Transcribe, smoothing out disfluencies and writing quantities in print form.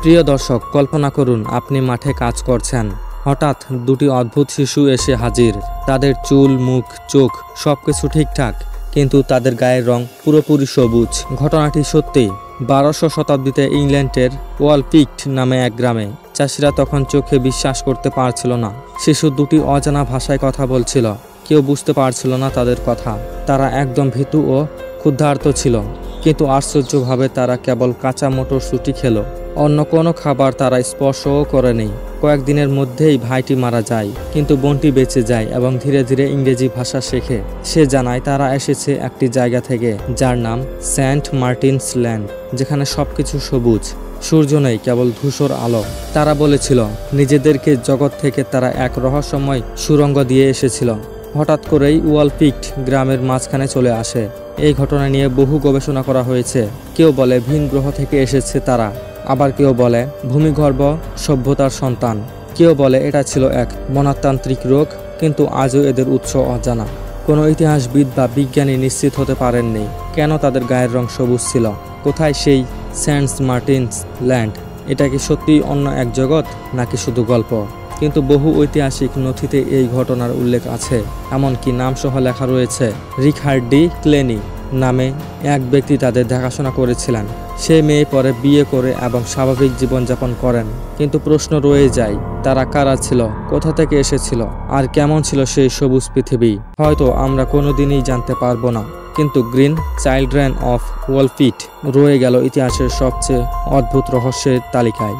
প্রিয় দর্শক, কল্পনা করুন আপনি মাঠে কাজ করছেন। হঠাৎ দুটি অদ্ভুত শিশু এসে হাজির। তাদের চুল, মুখ, চোখ সবকিছু ঠিকঠাক, কিন্তু তাদের গায়ের রং পুরোপুরি সবুজ। ঘটনাটি সত্যি। 1200 শতাব্দীতে ইংল্যান্ডের ওয়ালপিক্ট নামে এক গ্রামে চাষিরা তখন চোখে বিশ্বাস করতে পারছিল না। শিশু দুটি অজানা ভাষায় কথা বলছিল। কেউ বুঝতে পারছিল না তাদের কথা। তারা একদম ভীতু ও ক্ষুধার্ত ছিল, কিন্তু আশ্চর্যভাবে তারা কেবল কাঁচা মটরশুঁটি খেলো। অন্য কোনো খাবার তারা স্পর্শও করেনি। কয়েকদিনের মধ্যেই ভাইটি মারা যায়, কিন্তু বোনটি বেঁচে যায় এবং ধীরে ধীরে ইংরেজি ভাষা শেখে। সে জানায় তারা এসেছে একটি জায়গা থেকে যার নাম সেন্ট মার্টিনস ল্যান্ড, যেখানে সবকিছু সবুজ, সূর্য নেই, কেবল ধূসর আলো। তারা বলেছিল নিজেদেরকে জগৎ থেকে তারা এক রহস্যময় সুড়ঙ্গ দিয়ে এসেছিল। হঠাৎ করেই ওয়ালপিক্ট গ্রামের মাঝখানে চলে আসে। এই ঘটনা নিয়ে বহু গবেষণা করা হয়েছে। কেউ বলে ভিন গ্রহ থেকে এসেছে তারা, আবার কেউ বলে ভূমিগর্ভ সভ্যতার সন্তান। কেউ বলে এটা ছিল এক মনস্তান্ত্রিক রোগ, কিন্তু আজও এদের উৎস অজানা। কোনো ইতিহাসবিদ বা বিজ্ঞানী নিশ্চিত হতে পারেননি কেন তাদের গায়ের রং সবুজ ছিল। কোথায় সেই সেন্ট মার্টিনস ল্যান্ড? এটা কি সত্যিই অন্য এক জগৎ, নাকি শুধু গল্প? কিন্তু বহু ঐতিহাসিক নথিতে এই ঘটনার উল্লেখ আছে। এমনকি নামসহ লেখা রয়েছে রিখার্ড ডি ক্লেনি নামে এক ব্যক্তি তাদের দেখাশোনা করেছিলেন। সে মেয়ে পরে বিয়ে করে এবং স্বাভাবিক জীবনযাপন করেন। কিন্তু প্রশ্ন রয়ে যায়, তারা কারা ছিল, কোথা থেকে এসেছিল, আর কেমন ছিল সেই সবুজ পৃথিবী? হয়তো আমরা কোনোদিনই জানতে পারবো না, কিন্তু গ্রিন চিলড্রেন অফ ওয়ালপিক্ট রয়ে গেল ইতিহাসের সবচেয়ে অদ্ভুত রহস্যের তালিকায়।